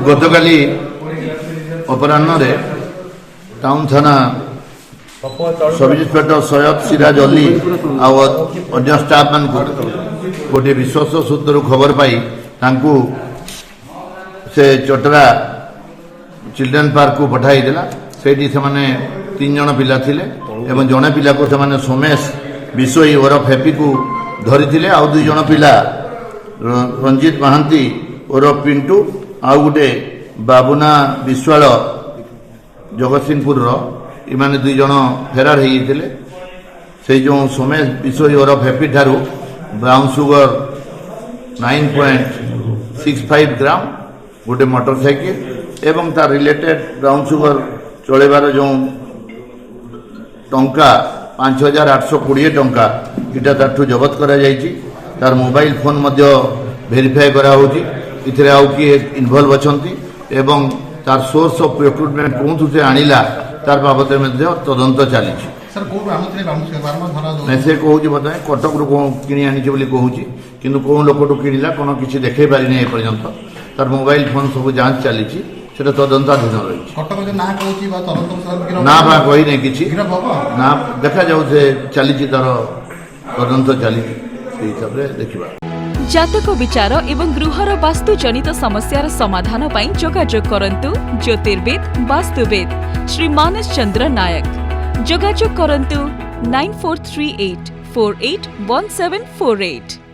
गतकाली अपराह्न टाउन थाना सब इन्सपेक्टर सैयद सिराज अली अन्य स्टाफ मान गोटे विश्वास सूत्र खबर पाई से चटरा चिल्ड्रेन पार्क को पठाई देला। सेठी से माने 3 जन पिला थिले एवं जने पिला को से माने सोमेश विशोई ओरफ हैप्पी को धरी थिले। आउ 2 जन पिला रंजित महांती ओरफ पिंटू आउ गोटे बाबुना विश्वाल जगतसिंहपुर इमाने 2 जन फेरार होइथिले। से जो सोमेश विशोई ओरफ हैप्पी ठारू ब्राउन सुगर 9.65 ग्राम गोटे मोटरसाइकिल एवं तार रिलेटेड ब्राउन सुगर चलेबार जो टंका 5820 टंका इटा ताठू जबत करा जायछि। तार मोबाइल फोन मध्य वेरीफाई करा होछि। इथरे आउ कि इन्वॉल्व अछंती एवं तार सोर्स ऑफ रिक्रूटमेंट कोथु से आनिला तार बाबत मध्य तदंत चलीछि। सर को आनुतले बारम धरा दो से कहूँ बताए कटक रु किणी आनी कहूँ किंतु कौन लोकटू किणला कौन किसी देखा पारिनी ए पर्यंत तार मोबाइल फोन सब जांच चली तदंताधीन रही ना बा कही नहीं कि ना देखा जाऊ से चली तार तदंत चली हिसाब से देखा। जातक विचार एवं गृहर वास्तु जनित समस्यार समाधान पाई जोगाजोग करंतु ज्योतिर्वेद वास्तुवेद श्री मानस चंद्र नायक। जोगाजोग करंतु 9438481748।